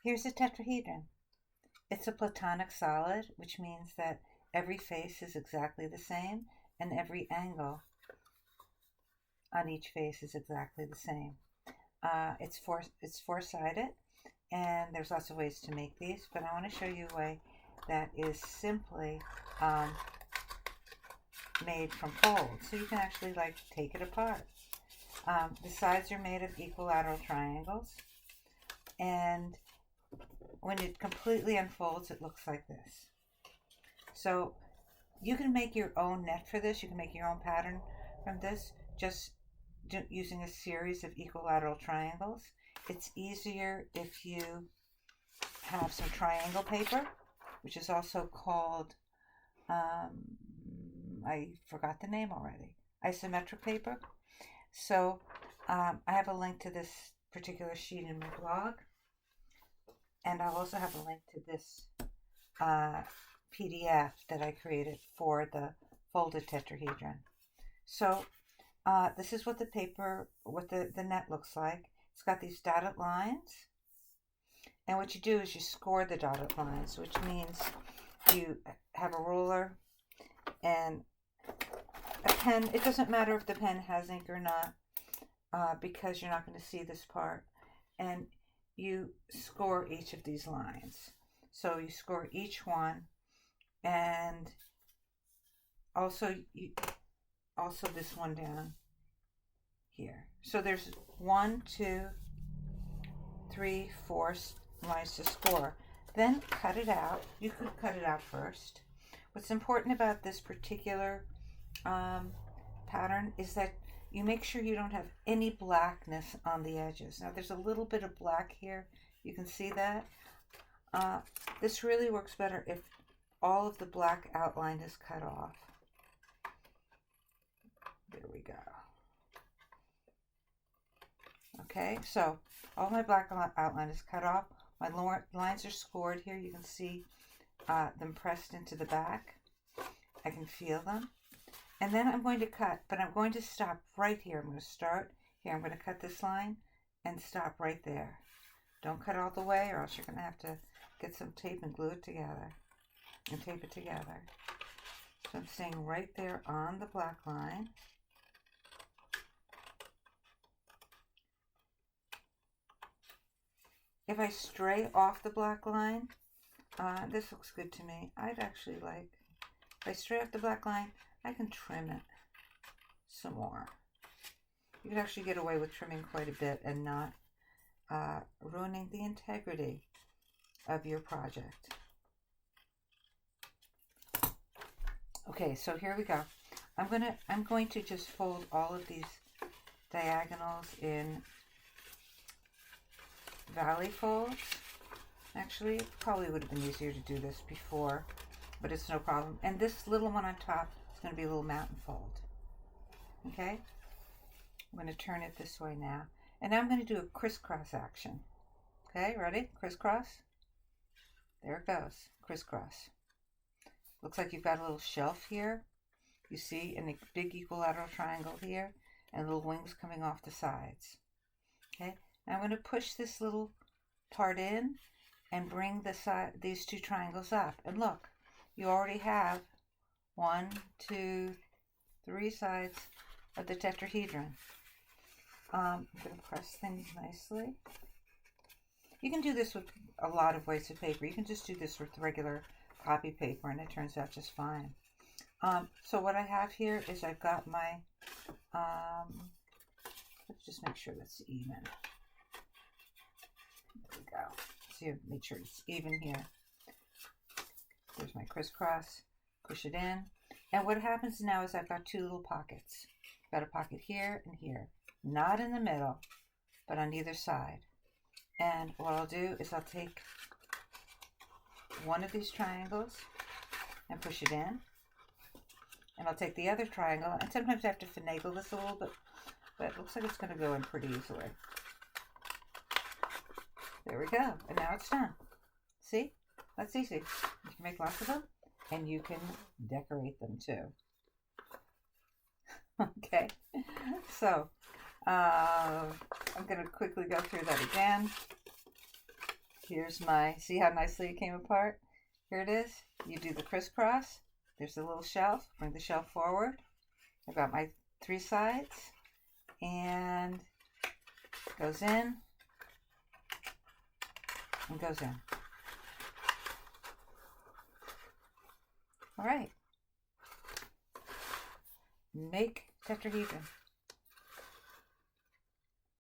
Here's a tetrahedron. It's a Platonic solid, which means that every face is exactly the same and every angle on each face is exactly the same. It's four-sided, and there's lots of ways to make these, but I want to show you a way that is simply made from folds, so you can actually take it apart. The sides are made of equilateral triangles, and when it completely unfolds, it looks like this. So you can make your own net for this. You can make your own pattern from this, just using a series of equilateral triangles. It's easier if you have some triangle paper, which is also called, I forgot the name already, isometric paper. So I have a link to this particular sheet in my blog, and I'll also have a link to this PDF that I created for the folded tetrahedron. So this is what the paper, what the net looks like. It's got these dotted lines, and what you do is you score the dotted lines, which means you have a ruler and a pen. It doesn't matter if the pen has ink or not, because you're not going to see this part, and you score each of these lines. So you score each one, and also this one down here. So there's 1, 2, 3, 4 lines to score. Then cut it out. You could cut it out first. What's important about this particular pattern is that you make sure you don't have any blackness on the edges. Now there's a little bit of black here. You can see that. This really works better if all of the black outline is cut off. There we go. Okay, so all my black outline is cut off. My lines are scored here. You can see them pressed into the back. I can feel them. And then I'm going to cut, but I'm going to stop right here. I'm going to start here. I'm going to cut this line and stop right there. Don't cut all the way, or else you're going to have to get some tape and glue it together and tape it together. So I'm staying right there on the black line. If I stray off the black line, this looks good to me. I'd actually like, if I stray off the black line, I can trim it some more. You can actually get away with trimming quite a bit and not ruining the integrity of your project. Okay, so here we go. I'm going to just fold all of these diagonals in valley folds. Actually, it probably would have been easier to do this before, but it's no problem. And this little one on top is going to be a little mountain fold. Okay? I'm going to turn it this way now. And now I'm going to do a crisscross action. Okay, ready? Crisscross. There it goes. Crisscross. Looks like you've got a little shelf here. You see, and a big equilateral triangle here, and little wings coming off the sides. Okay? Now I'm going to push this little part in and bring these two triangles up. And look, you already have 1, 2, 3 sides of the tetrahedron. I'm going to press things nicely. You can do this with a lot of weights of paper. You can just do this with regular copy paper, and it turns out just fine. So what I have here is I've got my, let's just make sure that's even. There we go. See, make sure it's even here. There's my crisscross. Push it in. And what happens now is I've got 2 little pockets. I've got a pocket here and here. Not in the middle, but on either side. And what I'll do is I'll take one of these triangles and push it in. And I'll take the other triangle, and sometimes I have to finagle this a little bit, but it looks like it's going to go in pretty easily. There we go. And now it's done. See? That's easy. You can make lots of them, and you can decorate them too. Okay. So, I'm going to quickly go through that again. Here's my, see how nicely it came apart? Here it is. You do the crisscross. There's a little shelf. Bring the shelf forward. I've got my 3 sides. And goes in. And goes in. All right. Make tetrahedron.